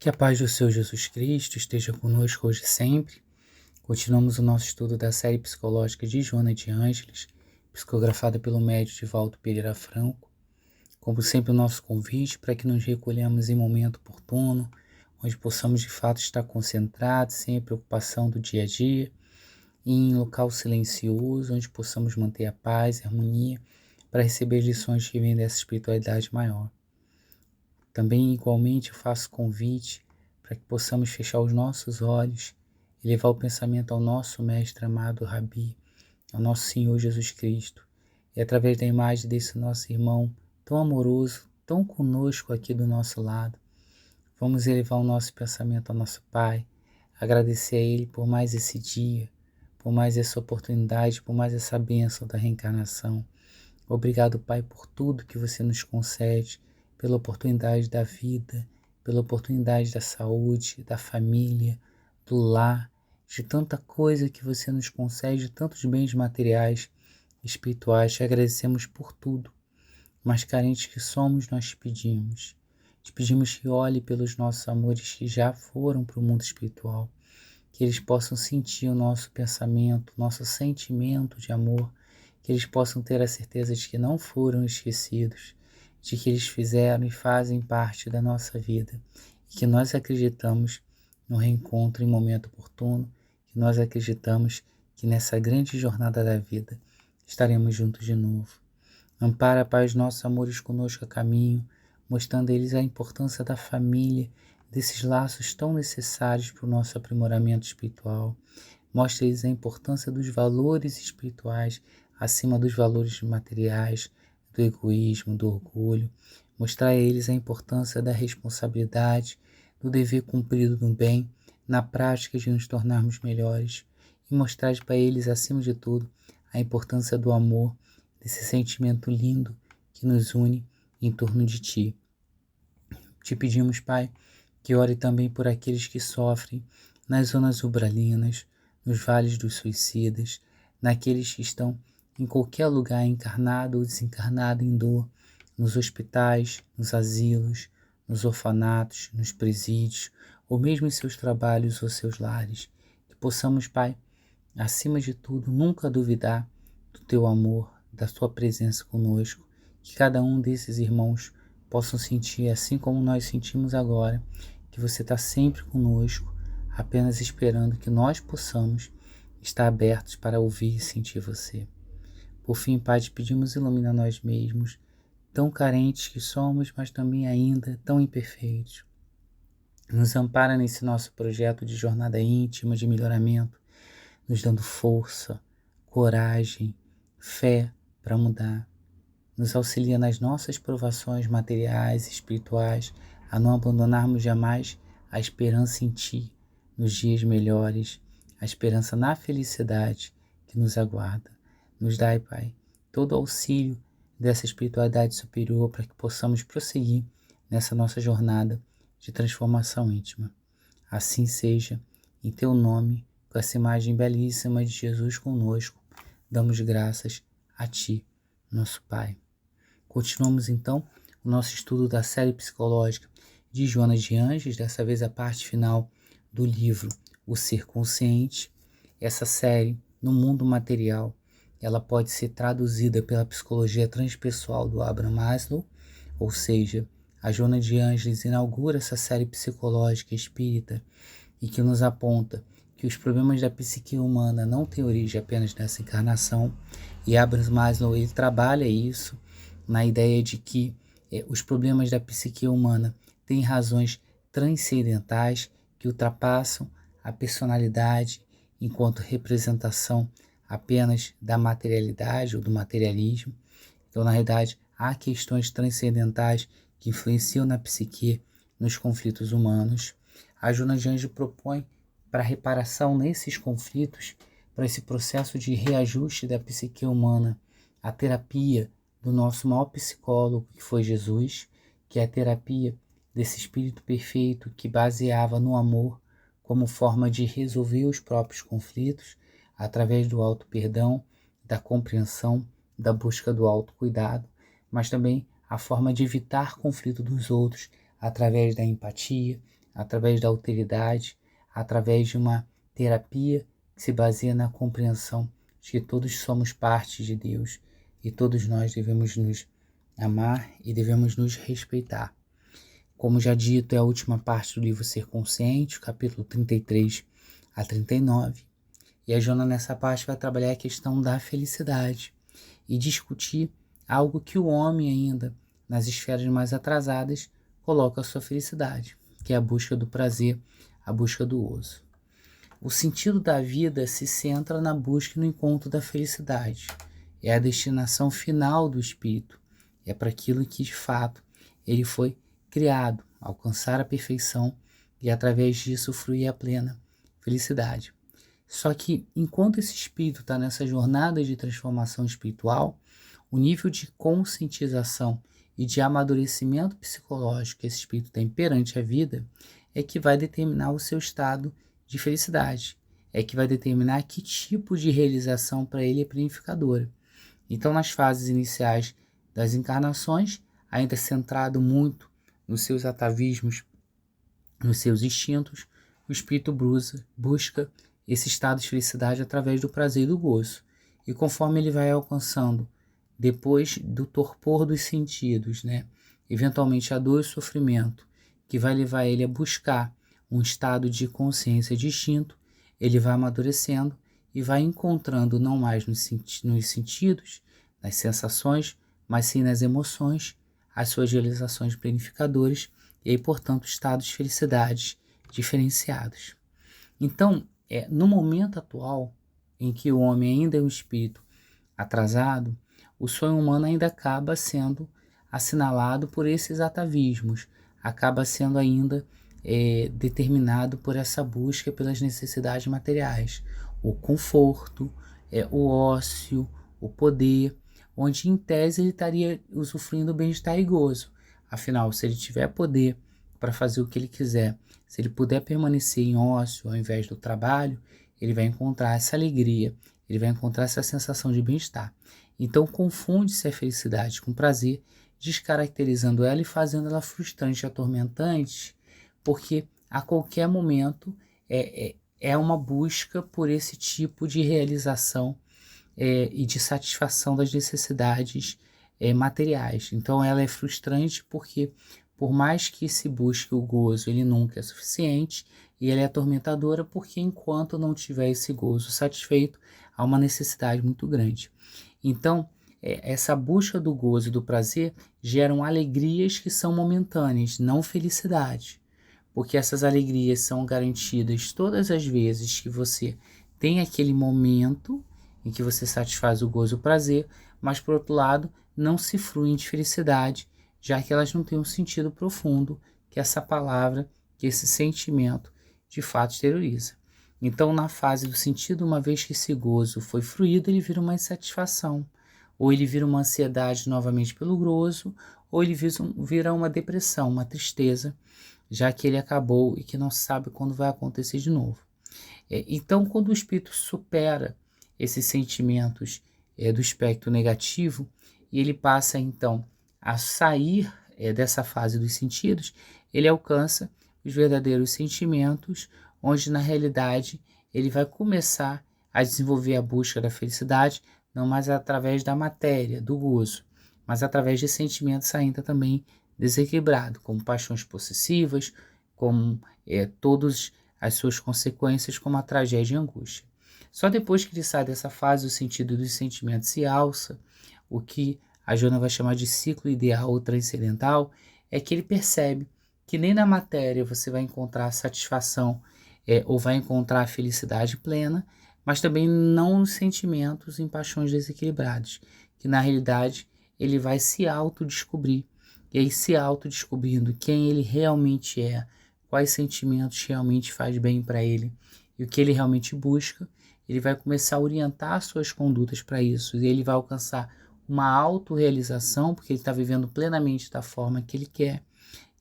Que a paz do Senhor Jesus Cristo esteja conosco hoje e sempre. Continuamos o nosso estudo da série psicológica de Joana de Ângeles, psicografada pelo médium Divaldo Pereira Franco. Como sempre, o nosso convite para que nos recolhamos em momento oportuno, onde possamos de fato estar concentrados, sem a preocupação do dia a dia, e em local silencioso, onde possamos manter a paz e a harmonia para receber lições que vêm dessa espiritualidade maior. Também, igualmente, eu faço convite para que possamos fechar os nossos olhos e levar o pensamento ao nosso Mestre amado Rabi, ao nosso Senhor Jesus Cristo. E através da imagem desse nosso irmão tão amoroso, tão conosco aqui do nosso lado, vamos elevar o nosso pensamento ao nosso Pai, agradecer a Ele por mais esse dia, por mais essa oportunidade, por mais essa bênção da reencarnação. Obrigado, Pai, por tudo que você nos concede, pela oportunidade da vida, pela oportunidade da saúde, da família, do lar, de tanta coisa que você nos concede, de tantos bens materiais, espirituais. Te agradecemos por tudo, mas carentes que somos, nós te pedimos. Te pedimos que olhe pelos nossos amores que já foram para o mundo espiritual, que eles possam sentir o nosso pensamento, o nosso sentimento de amor, que eles possam ter a certeza de que não foram esquecidos, de que eles fizeram e fazem parte da nossa vida, e que nós acreditamos no reencontro em momento oportuno, que nós acreditamos que nessa grande jornada da vida estaremos juntos de novo. Ampara, Pai, os nossos amores conosco a caminho, mostrando a eles a importância da família, desses laços tão necessários para o nosso aprimoramento espiritual. Mostra a eles a importância dos valores espirituais acima dos valores materiais, do egoísmo, do orgulho. Mostrar a eles a importância da responsabilidade, do dever cumprido no bem, na prática de nos tornarmos melhores. E mostrar para eles, acima de tudo, a importância do amor, desse sentimento lindo que nos une em torno de Ti. Te pedimos, Pai, que ore também por aqueles que sofrem nas zonas umbralinas, nos vales dos suicidas, naqueles que estão em qualquer lugar encarnado ou desencarnado em dor, nos hospitais, nos asilos, nos orfanatos, nos presídios, ou mesmo em seus trabalhos ou seus lares. Que possamos, Pai, acima de tudo, nunca duvidar do Teu amor, da Tua presença conosco, que cada um desses irmãos possam sentir, assim como nós sentimos agora, que você está sempre conosco, apenas esperando que nós possamos estar abertos para ouvir e sentir você. Por fim, Pai, te pedimos, ilumina nós mesmos, tão carentes que somos, mas também ainda tão imperfeitos. Nos ampara nesse nosso projeto de jornada íntima, de melhoramento, nos dando força, coragem, fé para mudar. Nos auxilia nas nossas provações materiais e espirituais, a não abandonarmos jamais a esperança em Ti, nos dias melhores, a esperança na felicidade que nos aguarda. Nos dai, Pai, todo o auxílio dessa espiritualidade superior para que possamos prosseguir nessa nossa jornada de transformação íntima. Assim seja, em Teu nome, com essa imagem belíssima de Jesus conosco, damos graças a Ti, nosso Pai. Continuamos então o nosso estudo da série psicológica de Joana de Ângeles, dessa vez a parte final do livro O Ser Consciente. Essa série, no mundo material, ela pode ser traduzida pela psicologia transpessoal do Abraham Maslow, ou seja, a Joana de Ângeles inaugura essa série psicológica espírita e que nos aponta que os problemas da psique humana não têm origem apenas nessa encarnação, e Abraham Maslow ele trabalha isso na ideia de que os problemas da psique humana têm razões transcendentais que ultrapassam a personalidade enquanto representação apenas da materialidade ou do materialismo. Então, na realidade, há questões transcendentais que influenciam na psique, nos conflitos humanos. A Joana de Ângeles propõe para reparação nesses conflitos, para esse processo de reajuste da psique humana, a terapia do nosso maior psicólogo, que foi Jesus, que é a terapia desse espírito perfeito que baseava no amor como forma de resolver os próprios conflitos, através do auto-perdão, da compreensão, da busca do autocuidado, mas também a forma de evitar conflito dos outros, através da empatia, através da alteridade, através de uma terapia que se baseia na compreensão de que todos somos parte de Deus e todos nós devemos nos amar e devemos nos respeitar. Como já dito, é a última parte do livro Ser Consciente, capítulo 33 a 39. E a Jona nessa parte vai trabalhar a questão da felicidade e discutir algo que o homem ainda, nas esferas mais atrasadas, coloca a sua felicidade, que é a busca do prazer, a busca do gozo. O sentido da vida se centra na busca e no encontro da felicidade. É a destinação final do espírito. É para aquilo que, de fato, ele foi criado, alcançar a perfeição e, através disso, fruir a plena felicidade. Só que, enquanto esse espírito está nessa jornada de transformação espiritual, o nível de conscientização e de amadurecimento psicológico que esse espírito tem perante a vida é que vai determinar o seu estado de felicidade, é que vai determinar que tipo de realização para ele é planificadora. Então, nas fases iniciais das encarnações, ainda centrado muito nos seus atavismos, nos seus instintos, o espírito busca esse estado de felicidade através do prazer e do gozo. E conforme ele vai alcançando, depois do torpor dos sentidos, eventualmente a dor e o sofrimento, que vai levar ele a buscar um estado de consciência distinto, ele vai amadurecendo e vai encontrando não mais nos sentidos, nas sensações, mas sim nas emoções, as suas realizações planificadoras e aí, portanto, estados de felicidade diferenciados. Então, no momento atual, em que o homem ainda é um espírito atrasado, o sonho humano ainda acaba sendo assinalado por esses atavismos, acaba sendo ainda determinado por essa busca pelas necessidades materiais, o conforto, o ócio, o poder, onde em tese ele estaria usufruindo bem-estar e gozo. Afinal, se ele tiver poder para fazer o que ele quiser, se ele puder permanecer em ócio ao invés do trabalho, ele vai encontrar essa alegria, ele vai encontrar essa sensação de bem-estar. Então confunde-se a felicidade com prazer, descaracterizando ela e fazendo ela frustrante e atormentante, porque a qualquer momento é uma busca por esse tipo de realização e de satisfação das necessidades materiais. Então ela é frustrante porque, por mais que se busque o gozo, ele nunca é suficiente, e ela é atormentadora porque, enquanto não tiver esse gozo satisfeito, há uma necessidade muito grande. Então, essa busca do gozo e do prazer geram alegrias que são momentâneas, não felicidade, porque essas alegrias são garantidas todas as vezes que você tem aquele momento em que você satisfaz o gozo e o prazer, mas, por outro lado, não se fluem de felicidade, já que elas não têm um sentido profundo que essa palavra, que esse sentimento, de fato exterioriza. Então, na fase do sentido, uma vez que esse gozo foi fruído, ele vira uma insatisfação, ou ele vira uma ansiedade novamente pelo gozo, ou ele vira uma depressão, uma tristeza, já que ele acabou e que não sabe quando vai acontecer de novo. Então, quando o espírito supera esses sentimentos do espectro negativo, e ele passa então a sair dessa fase dos sentidos, ele alcança os verdadeiros sentimentos, onde na realidade ele vai começar a desenvolver a busca da felicidade, não mais através da matéria, do gozo, mas através de sentimentos ainda também desequilibrados, como paixões possessivas, como todas as suas consequências, como a tragédia e a angústia. Só depois que ele sai dessa fase, o sentido dos sentimentos se alça, o que a Jona vai chamar de ciclo ideal ou transcendental, é que ele percebe que nem na matéria você vai encontrar satisfação ou vai encontrar a felicidade plena, mas também não nos sentimentos em paixões desequilibradas, que na realidade ele vai se autodescobrir, e aí se autodescobrindo quem ele realmente é, quais sentimentos realmente faz bem para ele e o que ele realmente busca, ele vai começar a orientar suas condutas para isso, e ele vai alcançar uma autorrealização, porque ele está vivendo plenamente da forma que ele quer,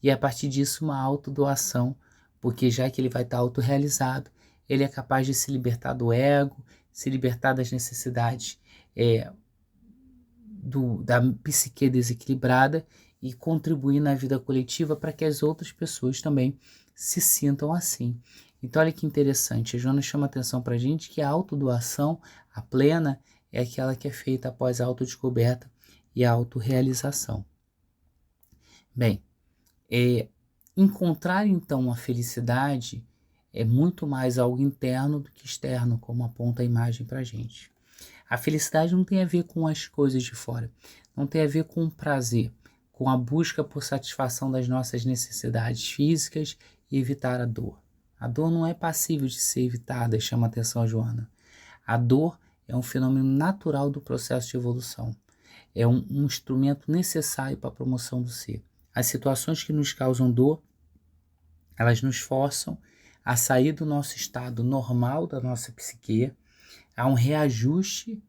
e a partir disso uma autodoação, porque já que ele vai estar autorrealizado, ele é capaz de se libertar do ego, se libertar das necessidades da psique desequilibrada e contribuir na vida coletiva para que as outras pessoas também se sintam assim. Então olha que interessante, a Joana chama atenção para a gente que a autodoação, a plena, é aquela que é feita após a autodescoberta e a autorrealização. Bem, encontrar então a felicidade é muito mais algo interno do que externo, como aponta a imagem para a gente. A felicidade não tem a ver com as coisas de fora, não tem a ver com o prazer, com a busca por satisfação das nossas necessidades físicas e evitar a dor. A dor não é passível de ser evitada, chama atenção a Joana. A dor é um fenômeno natural do processo de evolução. É um instrumento necessário para a promoção do ser. As situações que nos causam dor, elas nos forçam a sair do nosso estado normal da nossa psique, a um reajuste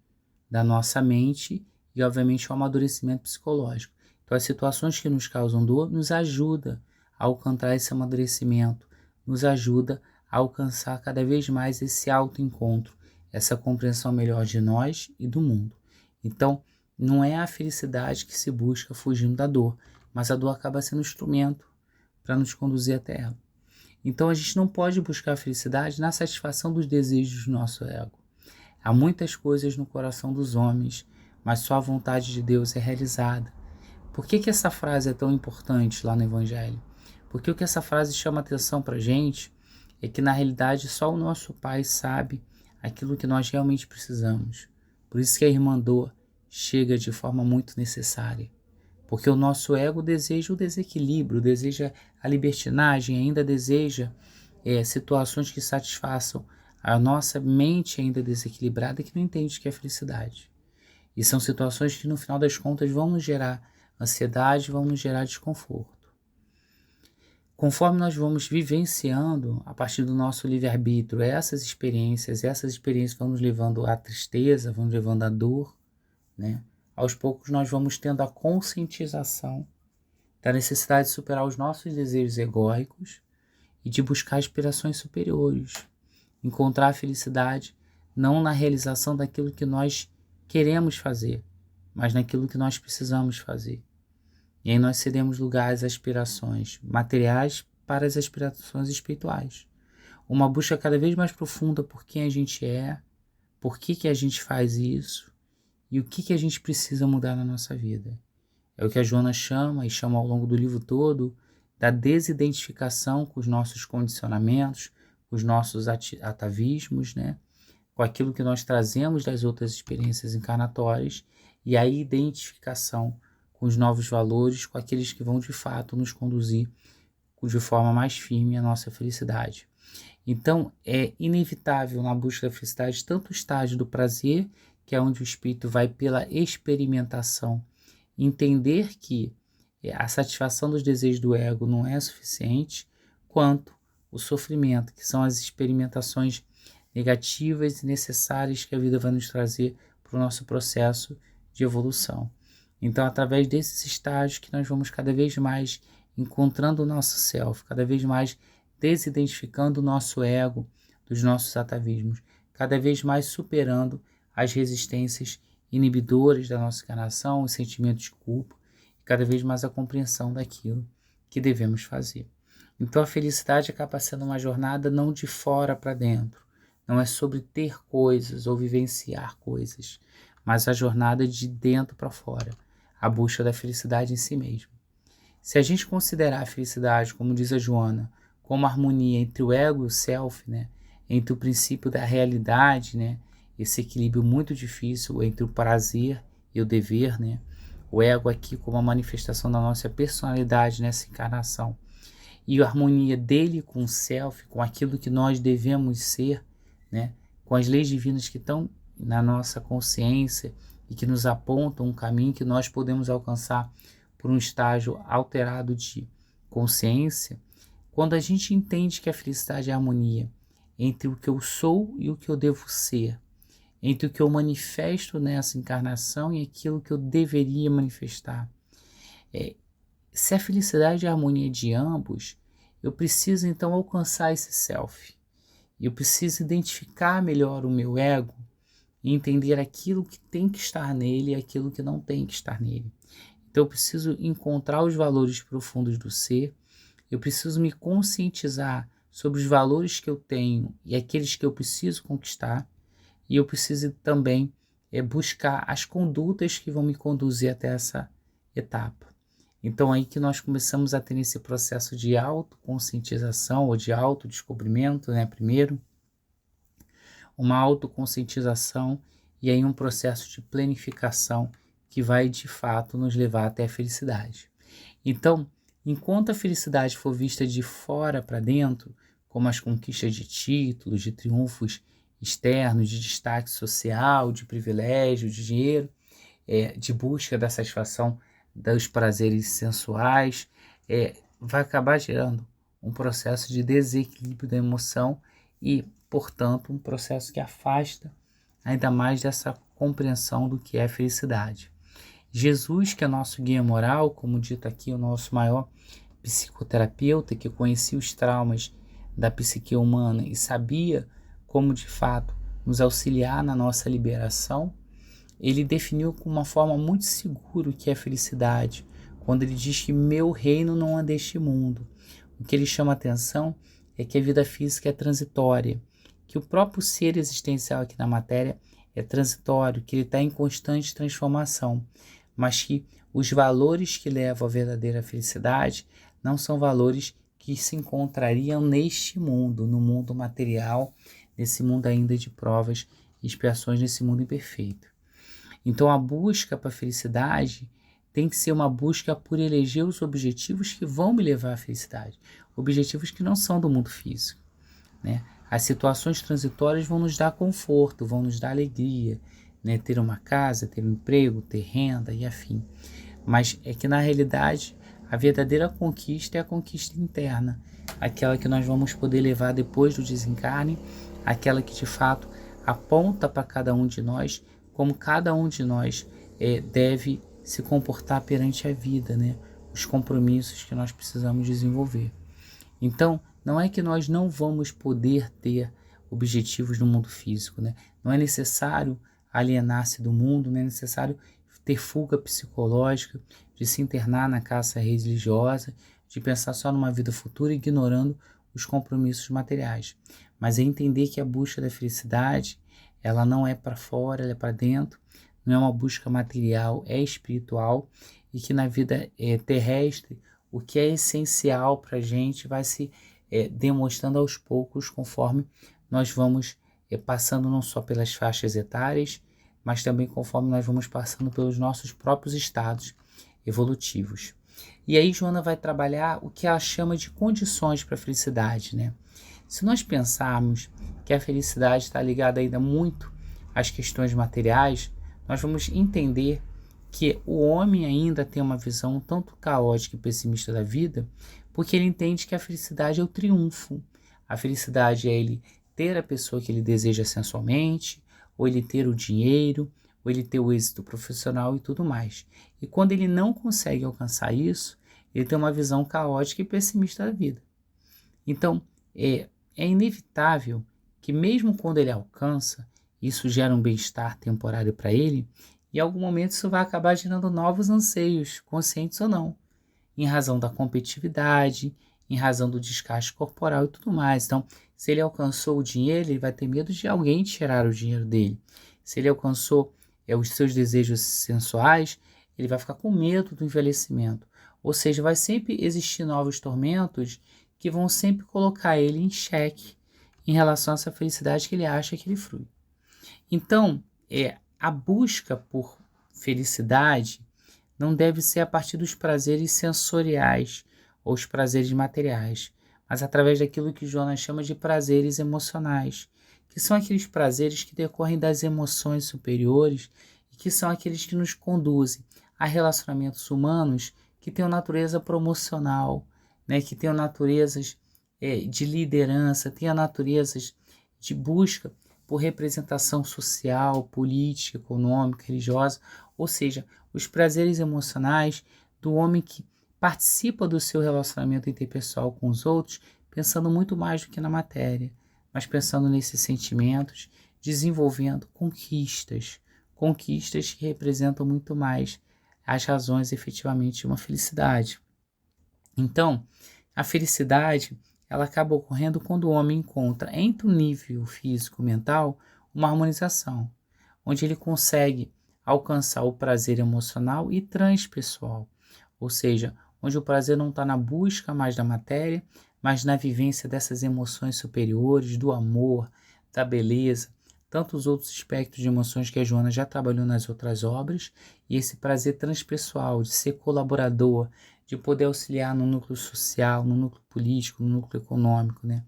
da nossa mente e, obviamente, um amadurecimento psicológico. Então, as situações que nos causam dor nos ajudam a alcançar esse amadurecimento, nos ajuda a alcançar cada vez mais esse autoencontro, essa compreensão melhor de nós e do mundo. Então, não é a felicidade que se busca fugindo da dor, mas a dor acaba sendo um instrumento para nos conduzir até ela. Então, a gente não pode buscar a felicidade na satisfação dos desejos do nosso ego. Há muitas coisas no coração dos homens, mas só a vontade de Deus é realizada. Por que essa frase é tão importante lá no Evangelho? Porque o que essa frase chama atenção para a gente é que, na realidade, só o nosso Pai sabe aquilo que nós realmente precisamos. Por isso que a irmã dor chega de forma muito necessária. Porque o nosso ego deseja o desequilíbrio, deseja a libertinagem, ainda deseja situações que satisfaçam a nossa mente ainda desequilibrada, que não entende o que é felicidade. E são situações que, no final das contas, vão nos gerar ansiedade, vão nos gerar desconforto. Conforme nós vamos vivenciando, a partir do nosso livre-arbítrio, essas experiências vão nos levando à tristeza, vão nos levando à dor, né? Aos poucos nós vamos tendo a conscientização da necessidade de superar os nossos desejos egóicos e de buscar aspirações superiores. Encontrar a felicidade não na realização daquilo que nós queremos fazer, mas naquilo que nós precisamos fazer. E aí nós cedemos lugar às aspirações materiais para as aspirações espirituais. Uma busca cada vez mais profunda por quem a gente é, por que a gente faz isso e o que a gente precisa mudar na nossa vida. É o que a Joana chama, e chama ao longo do livro todo, da desidentificação com os nossos condicionamentos, com os nossos atavismos, né? Com aquilo que nós trazemos das outras experiências encarnatórias, e a identificação com os novos valores, com aqueles que vão de fato nos conduzir de forma mais firme à nossa felicidade. Então, é inevitável na busca da felicidade tanto o estágio do prazer, que é onde o espírito vai pela experimentação, entender que a satisfação dos desejos do ego não é suficiente, quanto o sofrimento, que são as experimentações negativas e necessárias que a vida vai nos trazer para o nosso processo de evolução. Então, através desses estágios que nós vamos cada vez mais encontrando o nosso self, cada vez mais desidentificando o nosso ego dos nossos atavismos, cada vez mais superando as resistências inibidoras da nossa encarnação, os sentimentos de culpa, e cada vez mais a compreensão daquilo que devemos fazer. Então, a felicidade acaba sendo uma jornada não de fora para dentro, não é sobre ter coisas ou vivenciar coisas, mas a jornada de dentro para fora, a busca da felicidade em si mesmo. Se a gente considerar a felicidade, como diz a Joana, como a harmonia entre o ego e o self, né, entre o princípio da realidade, né, esse equilíbrio muito difícil entre o prazer e o dever, né, o ego aqui como a manifestação da nossa personalidade nessa encarnação, e a harmonia dele com o self, com aquilo que nós devemos ser, né, com as leis divinas que estão na nossa consciência e que nos apontam um caminho que nós podemos alcançar por um estágio alterado de consciência. Quando a gente entende que a felicidade é a harmonia entre o que eu sou e o que eu devo ser, entre o que eu manifesto nessa encarnação e aquilo que eu deveria manifestar. Se a felicidade é a harmonia de ambos, eu preciso então alcançar esse self. Eu preciso identificar melhor o meu ego e entender aquilo que tem que estar nele e aquilo que não tem que estar nele. Então eu preciso encontrar os valores profundos do ser, eu preciso me conscientizar sobre os valores que eu tenho e aqueles que eu preciso conquistar, e eu preciso também buscar as condutas que vão me conduzir até essa etapa. Então aí que nós começamos a ter esse processo de autoconscientização ou de autodescobrimento, né? Primeiro, uma autoconscientização e aí um processo de planificação que vai de fato nos levar até a felicidade. Então, enquanto a felicidade for vista de fora para dentro, como as conquistas de títulos, de triunfos externos, de destaque social, de privilégio, de dinheiro, de busca da satisfação dos prazeres sensuais, vai acabar gerando um processo de desequilíbrio da emoção e, portanto, um processo que afasta ainda mais dessa compreensão do que é felicidade. Jesus, que é nosso guia moral, como dito aqui, o nosso maior psicoterapeuta, que conhecia os traumas da psique humana e sabia como de fato nos auxiliar na nossa liberação, ele definiu com uma forma muito segura o que é felicidade, quando ele diz que meu reino não é deste mundo. O que ele chama atenção é que a vida física é transitória, que o próprio ser existencial aqui na matéria é transitório, que ele está em constante transformação, mas que os valores que levam à verdadeira felicidade não são valores que se encontrariam neste mundo, no mundo material, nesse mundo ainda de provas e expiações, nesse mundo imperfeito. Então a busca para a felicidade tem que ser uma busca por eleger os objetivos que vão me levar à felicidade, objetivos que não são do mundo físico, né? As situações transitórias vão nos dar conforto, vão nos dar alegria, né? Ter uma casa, ter um emprego, ter renda e afim. Mas é que na realidade a verdadeira conquista é a conquista interna, aquela que nós vamos poder levar depois do desencarne, aquela que de fato aponta para cada um de nós como cada um de nós deve se comportar perante a vida, né? Os compromissos que nós precisamos desenvolver. Então, não é que nós não vamos poder ter objetivos no mundo físico, né? Não é necessário alienar-se do mundo, não é necessário ter fuga psicológica, de se internar na caça religiosa, de pensar só numa vida futura, ignorando os compromissos materiais. Mas é entender que a busca da felicidade, ela não é para fora, ela é para dentro, não é uma busca material, é espiritual, e que na vida terrestre, o que é essencial para a gente vai se demonstrando aos poucos, conforme nós vamos passando não só pelas faixas etárias, mas também conforme nós vamos passando pelos nossos próprios estados evolutivos. E aí Joana vai trabalhar o que ela chama de condições para a felicidade, né? Se nós pensarmos que a felicidade está ligada ainda muito às questões materiais, nós vamos entender que o homem ainda tem uma visão tanto caótica e pessimista da vida, porque ele entende que a felicidade é o triunfo. A felicidade é ele ter a pessoa que ele deseja sensualmente, ou ele ter o dinheiro, ou ele ter o êxito profissional e tudo mais. E quando ele não consegue alcançar isso, ele tem uma visão caótica e pessimista da vida. Então, é inevitável que mesmo quando ele alcança, isso gera um bem-estar temporário para ele, e em algum momento isso vai acabar gerando novos anseios, conscientes ou não, em razão da competitividade, em razão do desgaste corporal e tudo mais. Então, se ele alcançou o dinheiro, ele vai ter medo de alguém tirar o dinheiro dele. Se ele alcançou os seus desejos sensuais, ele vai ficar com medo do envelhecimento. Ou seja, vai sempre existir novos tormentos que vão sempre colocar ele em xeque em relação a essa felicidade que ele acha que ele frui. Então, a busca por felicidade não deve ser a partir dos prazeres sensoriais ou os prazeres materiais, mas através daquilo que Joana chama de prazeres emocionais, que são aqueles prazeres que decorrem das emoções superiores e que são aqueles que nos conduzem a relacionamentos humanos que tenham natureza promocional, né, que tenham naturezas de liderança, tenham naturezas de busca por representação social, política, econômica, religiosa, ou seja, os prazeres emocionais do homem que participa do seu relacionamento interpessoal com os outros, pensando muito mais do que na matéria, mas pensando nesses sentimentos, desenvolvendo conquistas que representam muito mais as razões efetivamente de uma felicidade. Então, A felicidade, ela acaba ocorrendo quando o homem encontra entre o nível físico e mental uma harmonização, onde ele consegue alcançar o prazer emocional e transpessoal, ou seja, onde o prazer não está na busca mais da matéria, mas na vivência dessas emoções superiores, do amor, da beleza, tantos outros aspectos de emoções que a Joana já trabalhou nas outras obras, e esse prazer transpessoal, de ser colaborador, de poder auxiliar no núcleo social, no núcleo político, no núcleo econômico, né?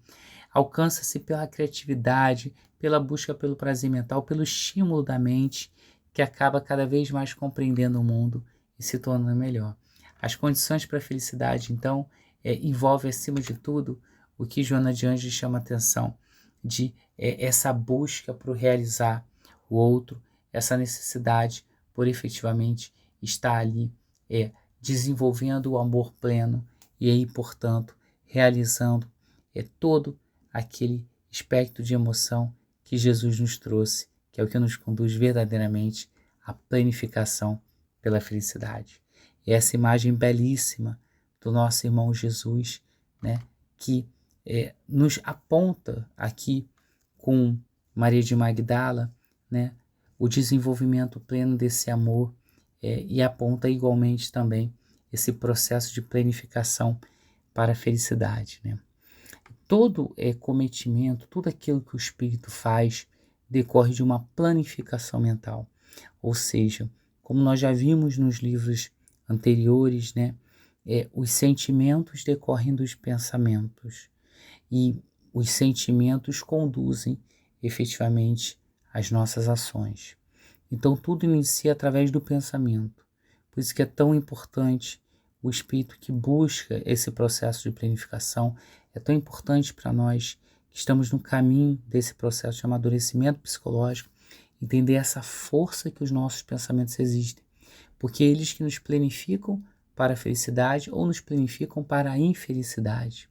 Alcança-se pela criatividade, pela busca pelo prazer mental, pelo estímulo da mente, que acaba cada vez mais compreendendo o mundo e se tornando melhor. As condições para a felicidade, então, envolve, acima de tudo, o que Joana de Ângeles chama atenção, de essa busca por realizar o outro, essa necessidade por efetivamente estar ali desenvolvendo o amor pleno e aí, portanto, realizando todo aquele espectro de emoção que Jesus nos trouxe, que é o que nos conduz verdadeiramente à planificação pela felicidade. E essa imagem belíssima do nosso irmão Jesus, né, que nos aponta aqui com Maria de Magdala, né, o desenvolvimento pleno desse amor e aponta igualmente também esse processo de planificação para a felicidade, né? Todo cometimento, tudo aquilo que o espírito faz, decorre de uma planificação mental. Ou seja, como nós já vimos nos livros anteriores, né, os sentimentos decorrem dos pensamentos e os sentimentos conduzem efetivamente as nossas ações. Então tudo inicia através do pensamento. Por isso que é tão importante o espírito que busca esse processo de planificação, é tão importante para nós que estamos no caminho desse processo de amadurecimento psicológico, entender essa força que os nossos pensamentos existem, porque é eles que nos planificam para a felicidade ou nos planificam para a infelicidade.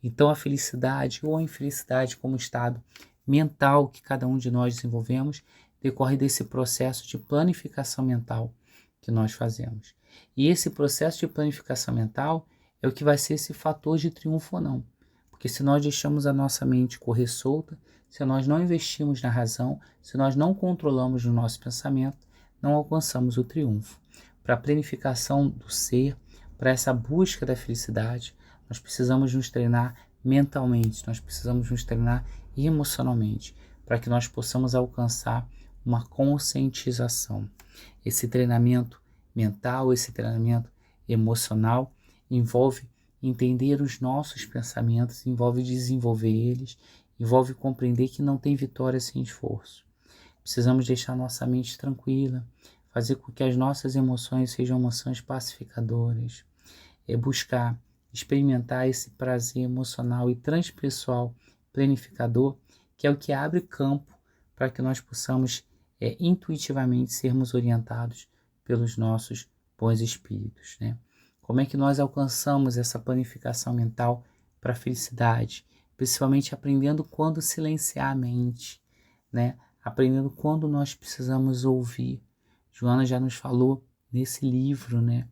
Então a felicidade ou a infelicidade como estado mental que cada um de nós desenvolvemos decorre desse processo de planificação mental que nós fazemos. E esse processo de planificação mental é o que vai ser esse fator de triunfo ou não. Porque se nós deixamos a nossa mente correr solta, se nós não investimos na razão, se nós não controlamos o nosso pensamento, não alcançamos o triunfo. Para a planificação do ser, para essa busca da felicidade, nós precisamos nos treinar mentalmente, nós precisamos nos treinar emocionalmente, para que nós possamos alcançar uma conscientização. Esse treinamento mental, esse treinamento emocional envolve entender os nossos pensamentos, envolve desenvolver eles, envolve compreender que não tem vitória sem esforço. Precisamos deixar nossa mente tranquila, fazer com que as nossas emoções sejam emoções pacificadoras, buscar experimentar esse prazer emocional e transpessoal planificador, que é o que abre campo para que nós possamos intuitivamente sermos orientados pelos nossos bons espíritos, né? Como é que nós alcançamos essa planificação mental para a felicidade? Principalmente aprendendo quando silenciar a mente, né? Aprendendo quando nós precisamos ouvir. Joana já nos falou nesse livro, né,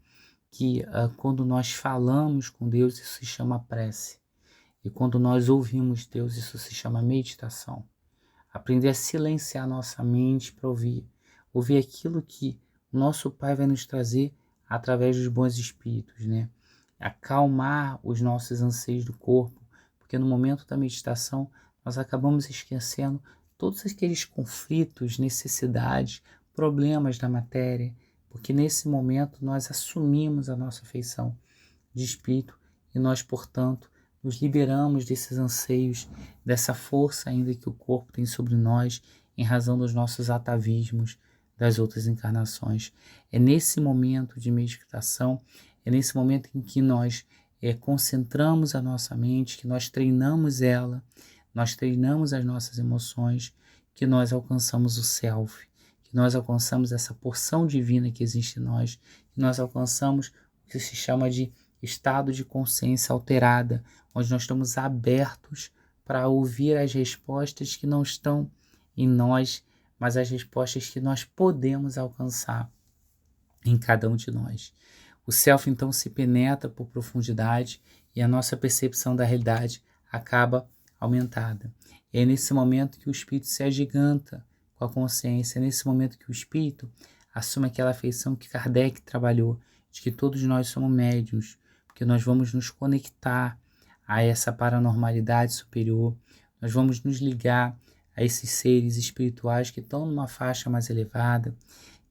que quando nós falamos com Deus, isso se chama prece. E quando nós ouvimos Deus, isso se chama meditação. Aprender a silenciar nossa mente para ouvir aquilo que o nosso Pai vai nos trazer através dos bons espíritos, né? Acalmar os nossos anseios do corpo, porque no momento da meditação nós acabamos esquecendo todos aqueles conflitos, necessidades, problemas da matéria, porque nesse momento nós assumimos a nossa feição de espírito e nós, portanto, nos liberamos desses anseios, dessa força ainda que o corpo tem sobre nós, em razão dos nossos atavismos das outras encarnações. É nesse momento de meditação, é nesse momento em que nós concentramos a nossa mente, que nós treinamos ela, nós treinamos as nossas emoções, que nós alcançamos o self, que nós alcançamos essa porção divina que existe em nós, que nós alcançamos o que se chama de estado de consciência alterada, onde nós estamos abertos para ouvir as respostas que não estão em nós, mas as respostas que nós podemos alcançar em cada um de nós. O self então se penetra por profundidade e a nossa percepção da realidade acaba aumentada. É nesse momento que o espírito se agiganta com a consciência, é nesse momento que o espírito assume aquela feição que Kardec trabalhou, de que todos nós somos médiuns, porque nós vamos nos conectar a essa paranormalidade superior, nós vamos nos ligar a esses seres espirituais que estão numa faixa mais elevada,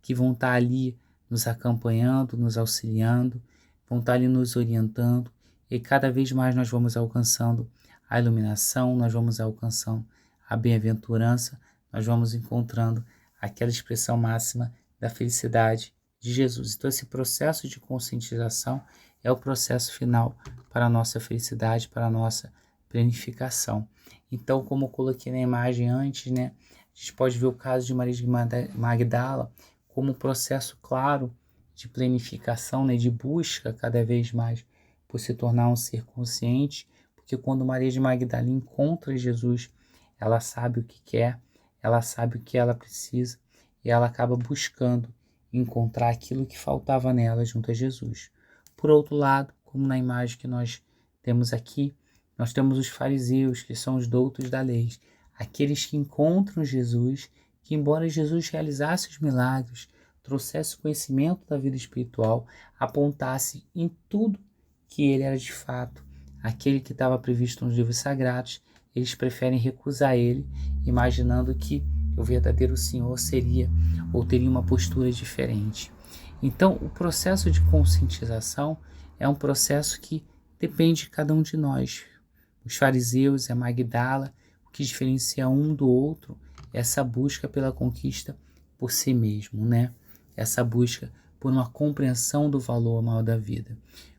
que vão estar ali nos acompanhando, nos auxiliando, vão estar ali nos orientando, e cada vez mais nós vamos alcançando a iluminação, nós vamos alcançando a bem-aventurança, nós vamos encontrando aquela expressão máxima da felicidade de Jesus. Então esse processo de conscientização é o processo final para a nossa felicidade, para a nossa planificação. Então, como eu coloquei na imagem antes, né, a gente pode ver o caso de Maria de Magdala como um processo claro de planificação, né, de busca cada vez mais por se tornar um ser consciente, porque quando Maria de Magdala encontra Jesus, ela sabe o que quer, ela sabe o que ela precisa, e ela acaba buscando encontrar aquilo que faltava nela junto a Jesus. Por outro lado, como na imagem que nós temos aqui, nós temos os fariseus, que são os doutos da lei, aqueles que encontram Jesus, que embora Jesus realizasse os milagres, trouxesse o conhecimento da vida espiritual, apontasse em tudo que ele era de fato aquele que estava previsto nos livros sagrados, eles preferem recusar ele, imaginando que o verdadeiro Senhor seria ou teria uma postura diferente. Então, o processo de conscientização é um processo que depende de cada um de nós. Os fariseus e a Magdala, o que diferencia um do outro é essa busca pela conquista por si mesmo, né? Essa busca por uma compreensão do valor maior da vida.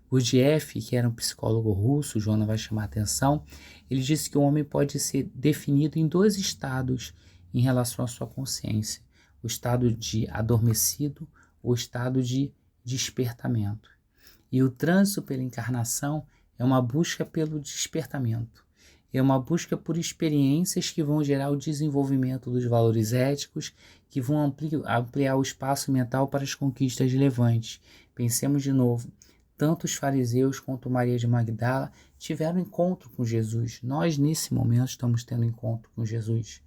Gurdjieff, que era um psicólogo russo, Joana vai chamar a atenção, ele disse que o homem pode ser definido em 2 estados em relação à sua consciência: o estado de adormecido ou o estado de despertamento. E o trânsito pela encarnação é uma busca pelo despertamento, é uma busca por experiências que vão gerar o desenvolvimento dos valores éticos, que vão ampliar o espaço mental para as conquistas relevantes. Pensemos de novo, tanto os fariseus quanto Maria de Magdala tiveram encontro com Jesus. Nós, nesse momento, estamos tendo encontro com Jesus.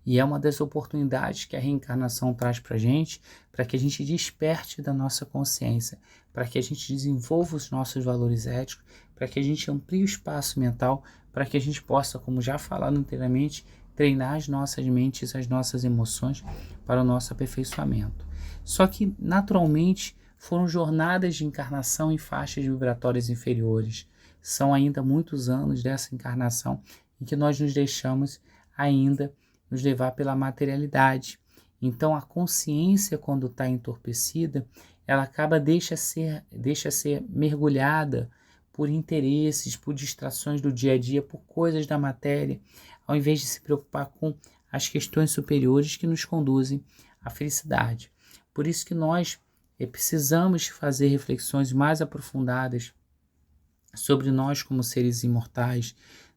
E é uma das oportunidades que a reencarnação traz para a gente, para que a gente desperte da nossa consciência, para que a gente desenvolva os nossos valores éticos, para que a gente amplie o espaço mental, para que a gente possa, como já falado anteriormente, treinar as nossas mentes, as nossas emoções para o nosso aperfeiçoamento. Só que, naturalmente, foram jornadas de encarnação em faixas vibratórias inferiores. São ainda muitos anos dessa encarnação em que nós nos deixamos ainda nos levar pela materialidade. Então a consciência, quando está entorpecida, ela deixa ser mergulhada por interesses, por distrações do dia a dia, por coisas da matéria, ao invés de se preocupar com as questões superiores que nos conduzem à felicidade. Por isso que nós precisamos fazer reflexões mais aprofundadas sobre nós como seres imortais.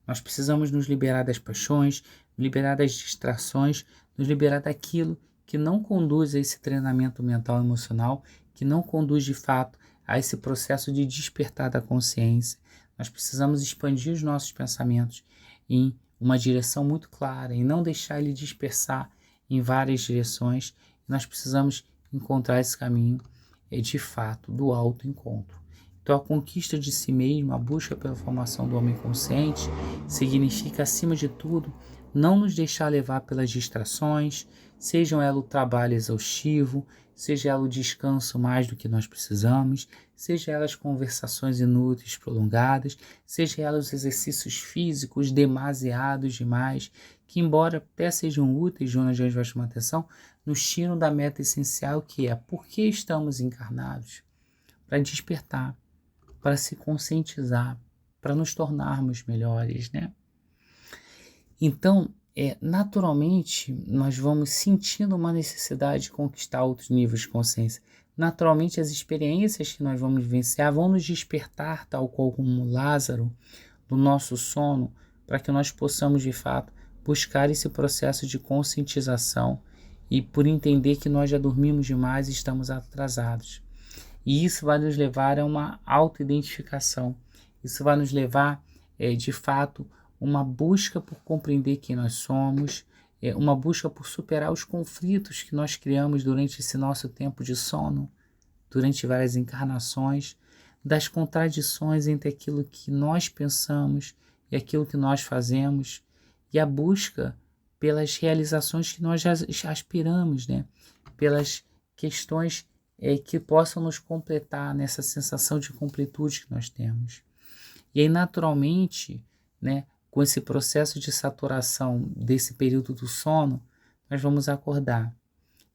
Nós precisamos nos liberar das paixões, liberar das distrações, nos liberar daquilo que não conduz a esse treinamento mental e emocional, que não conduz de fato a esse processo de despertar da consciência. Nós precisamos expandir os nossos pensamentos em uma direção muito clara e não deixar ele dispersar em várias direções. Nós precisamos encontrar esse caminho de fato do autoencontro. Então a conquista de si mesmo, a busca pela formação do homem consciente, significa, acima de tudo, não nos deixar levar pelas distrações, sejam elas o trabalho exaustivo, seja ela o descanso mais do que nós precisamos, seja elas conversações inúteis prolongadas, seja elas os exercícios físicos demasiados demais, que embora até sejam úteis, Joana já vai chamar atenção, nos tiram da meta essencial, que é por que estamos encarnados? Para despertar, para se conscientizar, para nos tornarmos melhores, né? Então, naturalmente, nós vamos sentindo uma necessidade de conquistar outros níveis de consciência. Naturalmente, as experiências que nós vamos vivenciar vão nos despertar, tal qual como Lázaro, do nosso sono, para que nós possamos, de fato, buscar esse processo de conscientização e por entender que nós já dormimos demais e estamos atrasados. E isso vai nos levar a uma autoidentificação. Isso vai nos levar, de fato, uma busca por compreender quem nós somos, uma busca por superar os conflitos que nós criamos durante esse nosso tempo de sono, durante várias encarnações, das contradições entre aquilo que nós pensamos e aquilo que nós fazemos, e a busca pelas realizações que nós já aspiramos, né? Pelas questões que possam nos completar nessa sensação de completude que nós temos. E aí, naturalmente, né, com esse processo de saturação desse período do sono, nós vamos acordar.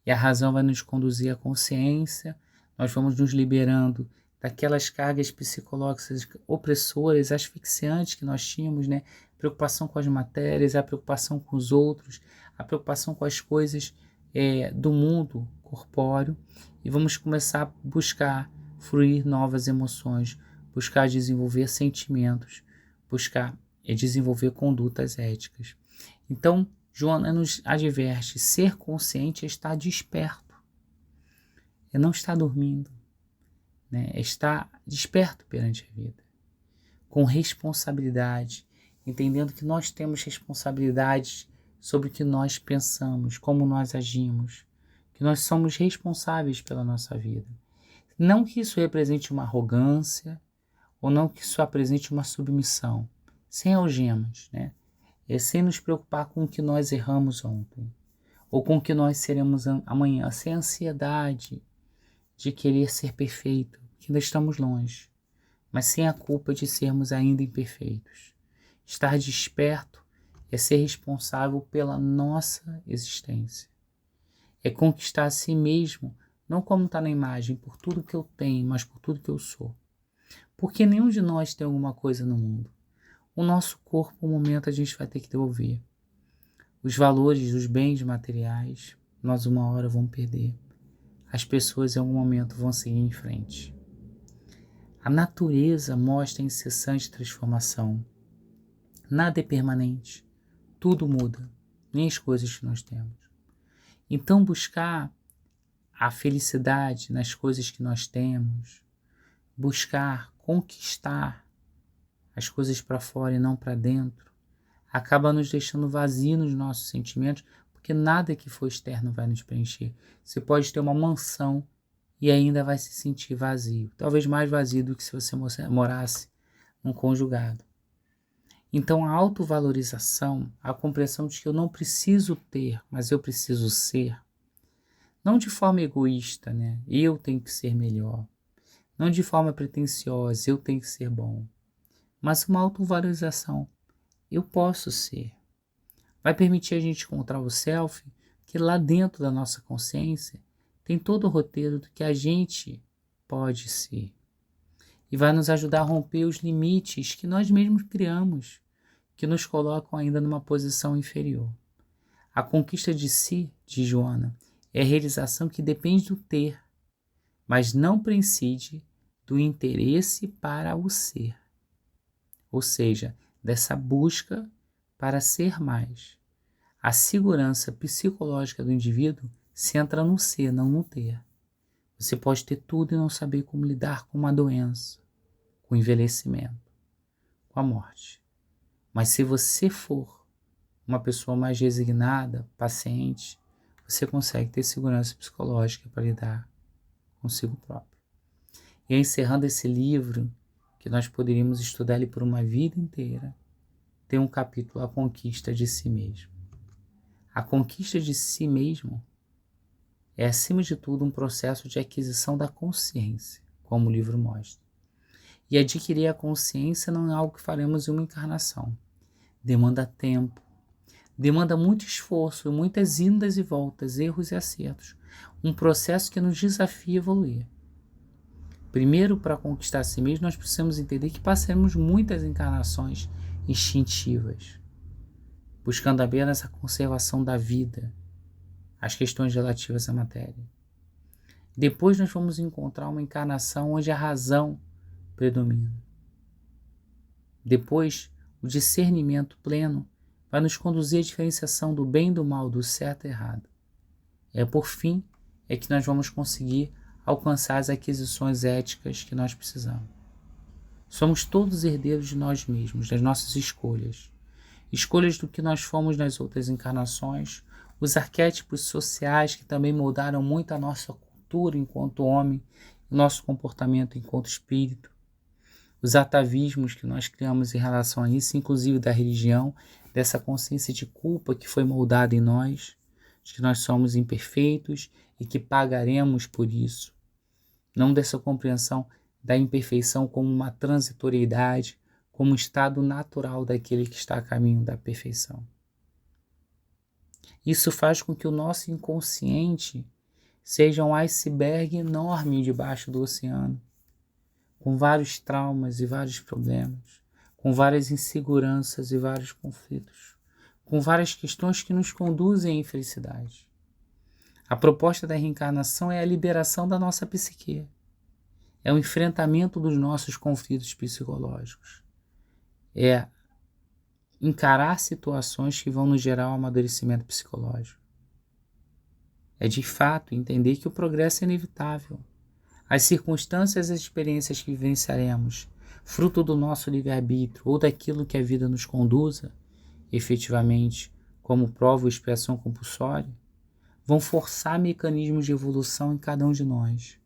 E a razão vai nos conduzir à consciência, nós vamos nos liberando daquelas cargas psicológicas opressoras, asfixiantes que nós tínhamos, né? Preocupação com as matérias, a preocupação com os outros, a preocupação com as coisas do mundo corpóreo, e vamos começar a buscar fruir novas emoções, buscar desenvolver sentimentos, buscar desenvolver condutas éticas. Então, Joana nos adverte: ser consciente é estar desperto, é não estar dormindo, né? É estar desperto perante a vida, com responsabilidade, entendendo que nós temos responsabilidades sobre o que nós pensamos, como nós agimos, que nós somos responsáveis pela nossa vida. Não que isso represente uma arrogância, ou não que isso apresente uma submissão, sem algemas, né? Sem nos preocupar com o que nós erramos ontem, ou com o que nós seremos amanhã, sem ansiedade de querer ser perfeito, que ainda estamos longe, mas sem a culpa de sermos ainda imperfeitos. Estar desperto é ser responsável pela nossa existência. É conquistar a si mesmo, não como está na imagem, por tudo que eu tenho, mas por tudo que eu sou. Porque nenhum de nós tem alguma coisa no mundo. O nosso corpo, um momento, a gente vai ter que devolver. Os valores dos bens materiais, nós uma hora vamos perder. As pessoas em algum momento vão seguir em frente. A natureza mostra incessante transformação. Nada é permanente. Tudo muda, nem as coisas que nós temos. Então, buscar a felicidade nas coisas que nós temos, buscar conquistar as coisas para fora e não para dentro, acaba nos deixando vazio nos nossos sentimentos, porque nada que for externo vai nos preencher. Você pode ter uma mansão e ainda vai se sentir vazio, talvez mais vazio do que se você morasse num conjugado. Então a autovalorização, a compreensão de que eu não preciso ter, mas eu preciso ser, não de forma egoísta, né? Eu tenho que ser melhor, não de forma pretensiosa, eu tenho que ser bom, mas uma autovalorização, eu posso ser. Vai permitir a gente encontrar o self, que lá dentro da nossa consciência tem todo o roteiro do que a gente pode ser. E vai nos ajudar a romper os limites que nós mesmos criamos, que nos colocam ainda numa posição inferior. A conquista de si, de Joana, é a realização que depende do ter, mas não prescinde do interesse para o ser. Ou seja, dessa busca para ser mais. A segurança psicológica do indivíduo se entra no ser, não no ter. Você pode ter tudo e não saber como lidar com uma doença, com o envelhecimento, com a morte. Mas se você for uma pessoa mais resignada, paciente, você consegue ter segurança psicológica para lidar consigo próprio. E encerrando esse livro, que nós poderíamos estudar ele por uma vida inteira, tem um capítulo, A Conquista de Si Mesmo. A conquista de si mesmo é, acima de tudo, um processo de aquisição da consciência, como o livro mostra. E adquirir a consciência não é algo que faremos em uma encarnação. Demanda tempo, demanda muito esforço, muitas indas e voltas, erros e acertos. Um processo que nos desafia a evoluir. Primeiro, para conquistar a si mesmo, nós precisamos entender que passaremos muitas encarnações instintivas, buscando apenas a conservação da vida, as questões relativas à matéria. Depois nós vamos encontrar uma encarnação onde a razão predomina. Depois, o discernimento pleno vai nos conduzir à diferenciação do bem e do mal, do certo e errado. Por fim, é que nós vamos conseguir alcançar as aquisições éticas que nós precisamos. Somos todos herdeiros de nós mesmos, das nossas escolhas. Escolhas do que nós fomos nas outras encarnações, os arquétipos sociais que também moldaram muito a nossa cultura enquanto homem, o nosso comportamento enquanto espírito, os atavismos que nós criamos em relação a isso, inclusive da religião, dessa consciência de culpa que foi moldada em nós, de que nós somos imperfeitos e que pagaremos por isso. Não dessa compreensão da imperfeição como uma transitoriedade, como um estado natural daquele que está a caminho da perfeição. Isso faz com que o nosso inconsciente seja um iceberg enorme debaixo do oceano, com vários traumas e vários problemas, com várias inseguranças e vários conflitos, com várias questões que nos conduzem à infelicidade. A proposta da reencarnação é a liberação da nossa psique, é o enfrentamento dos nossos conflitos psicológicos, é encarar situações que vão nos gerar um amadurecimento psicológico. É de fato entender que o progresso é inevitável. As circunstâncias e as experiências que vivenciaremos, fruto do nosso livre-arbítrio ou daquilo que a vida nos conduza, efetivamente, como prova ou expiação compulsória, vão forçar mecanismos de evolução em cada um de nós.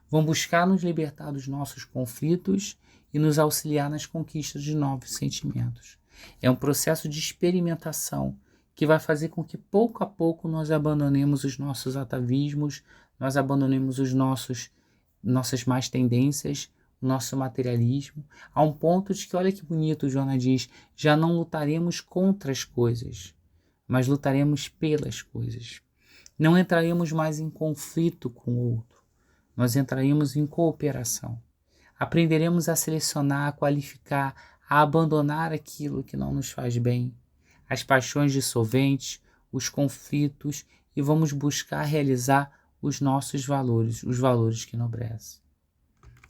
Vão buscar nos libertar dos nossos conflitos e nos auxiliar nas conquistas de novos sentimentos. É um processo de experimentação que vai fazer com que pouco a pouco nós abandonemos os nossos atavismos, nós abandonemos nossas más tendências, o nosso materialismo, a um ponto de que, olha que bonito, Joana diz, já não lutaremos contra as coisas, mas lutaremos pelas coisas. Não entraremos mais em conflito com o outro, nós entraremos em cooperação. Aprenderemos a selecionar, a qualificar, a abandonar aquilo que não nos faz bem, as paixões dissolventes, os conflitos, e vamos buscar realizar os nossos valores, os valores que enobrecem.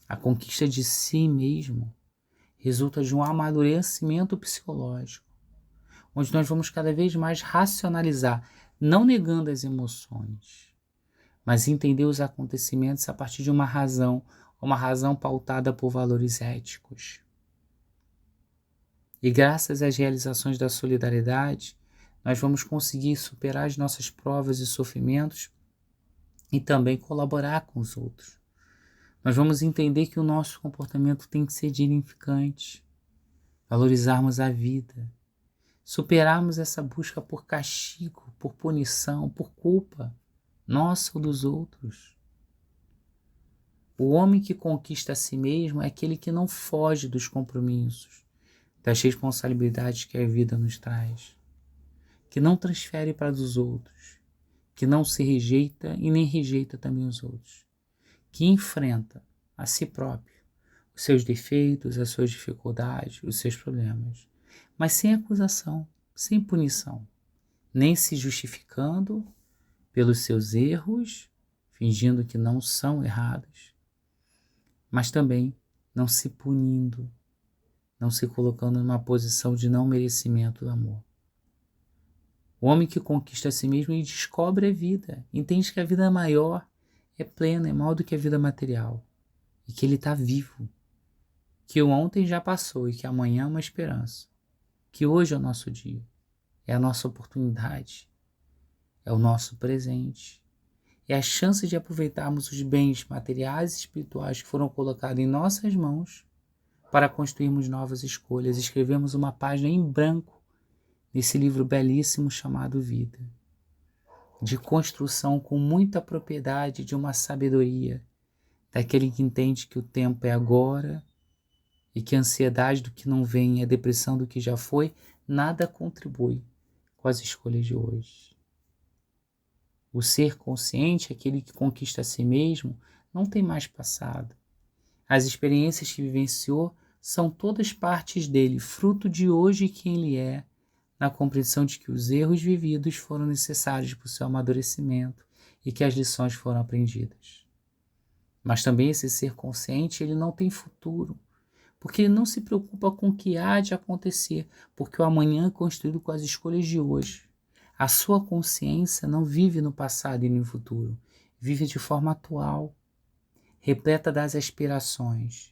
A conquista de si mesmo resulta de um amadurecimento psicológico, onde nós vamos cada vez mais racionalizar, não negando as emoções, mas entender os acontecimentos a partir de uma razão pautada por valores éticos. E graças às realizações da solidariedade, nós vamos conseguir superar as nossas provas e sofrimentos e também colaborar com os outros. Nós vamos entender que o nosso comportamento tem que ser dignificante, valorizarmos a vida, superarmos essa busca por castigo, por punição, por culpa, nossa ou dos outros. O homem que conquista a si mesmo é aquele que não foge dos compromissos, das responsabilidades que a vida nos traz, que não transfere para os outros, que não se rejeita e nem rejeita também os outros, que enfrenta a si próprio os seus defeitos, as suas dificuldades, os seus problemas, mas sem acusação, sem punição, nem se justificando pelos seus erros, fingindo que não são errados, mas também não se punindo, não se colocando numa posição de não merecimento do amor. O homem que conquista a si mesmo e descobre a vida, entende que a vida é maior, é plena, é maior do que a vida material, e que ele está vivo, que o ontem já passou e que amanhã é uma esperança, que hoje é o nosso dia, é a nossa oportunidade, é o nosso presente, é a chance de aproveitarmos os bens materiais e espirituais que foram colocados em nossas mãos para construirmos novas escolhas. Escrevemos uma página em branco nesse livro belíssimo chamado Vida, de construção com muita propriedade de uma sabedoria, daquele que entende que o tempo é agora e que a ansiedade do que não vem e a depressão do que já foi, nada contribui com as escolhas de hoje. O ser consciente, aquele que conquista a si mesmo, não tem mais passado. As experiências que vivenciou são todas partes dele, fruto de hoje quem ele é, na compreensão de que os erros vividos foram necessários para o seu amadurecimento e que as lições foram aprendidas. Mas também esse ser consciente, ele não tem futuro, porque ele não se preocupa com o que há de acontecer, porque o amanhã é construído com as escolhas de hoje. A sua consciência não vive no passado e no futuro, vive de forma atual, repleta das aspirações,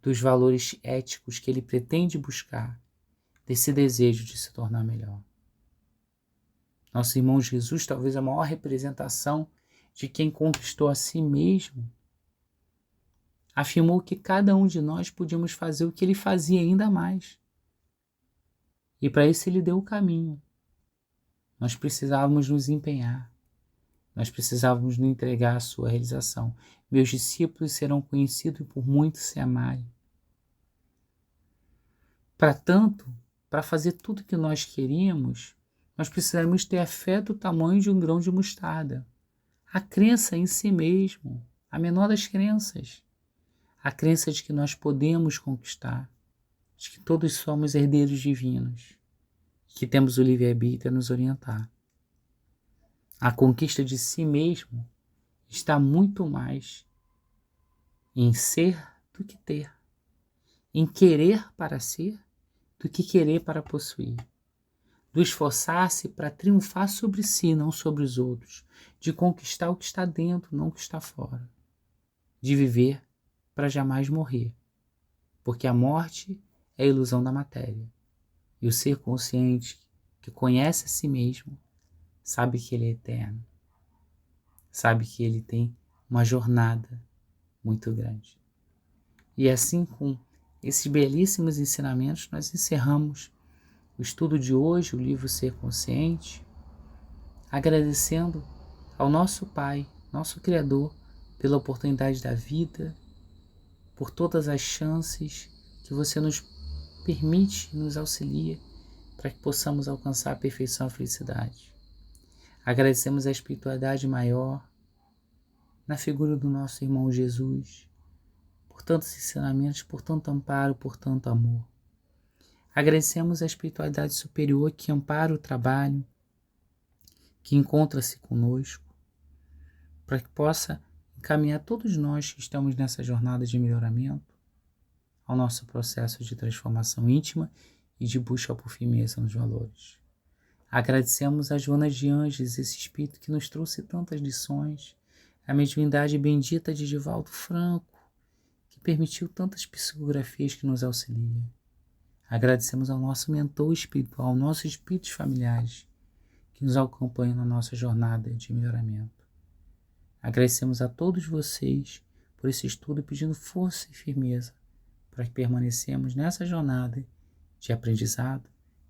dos valores éticos que ele pretende buscar, desse desejo de se tornar melhor. Nosso irmão Jesus, talvez a maior representação de quem conquistou a si mesmo, afirmou que cada um de nós podíamos fazer o que ele fazia ainda mais. E para isso ele deu o caminho. Nós precisávamos nos empenhar. Nós precisávamos nos entregar à sua realização. Meus discípulos serão conhecidos por muito se amarem. Para tanto, para fazer tudo o que nós queríamos, nós precisamos ter a fé do tamanho de um grão de mostarda. A crença em si mesmo, a menor das crenças. A crença de que nós podemos conquistar, de que todos somos herdeiros divinos, que temos o livre-arbítrio a nos orientar. A conquista de si mesmo está muito mais em ser do que ter, em querer para ser do que querer para possuir, do esforçar-se para triunfar sobre si, não sobre os outros, de conquistar o que está dentro, não o que está fora, de viver para jamais morrer, porque a morte é a ilusão da matéria, e o ser consciente que conhece a si mesmo sabe que ele é eterno, sabe que ele tem uma jornada muito grande. E assim, com esses belíssimos ensinamentos, nós encerramos o estudo de hoje, o livro Ser Consciente, agradecendo ao nosso Pai, nosso Criador, pela oportunidade da vida, por todas as chances que você nos permite, nos auxilia, para que possamos alcançar a perfeição e a felicidade. Agradecemos a espiritualidade maior, na figura do nosso irmão Jesus, por tantos ensinamentos, por tanto amparo, por tanto amor. Agradecemos a espiritualidade superior que ampara o trabalho, que encontra-se conosco, para que possa encaminhar todos nós que estamos nessa jornada de melhoramento ao nosso processo de transformação íntima e de busca por firmeza nos valores. Agradecemos a Joana de Ângeles, esse espírito que nos trouxe tantas lições, a mediunidade bendita de Divaldo Franco, que permitiu tantas psicografias que nos auxiliam. Agradecemos ao nosso mentor espiritual, nossos espíritos familiares, que nos acompanham na nossa jornada de melhoramento. Agradecemos a todos vocês por esse estudo, pedindo força e firmeza para que permanecemos nessa jornada de aprendizado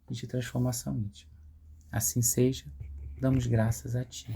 e de transformação íntima. Assim seja, damos graças a Ti.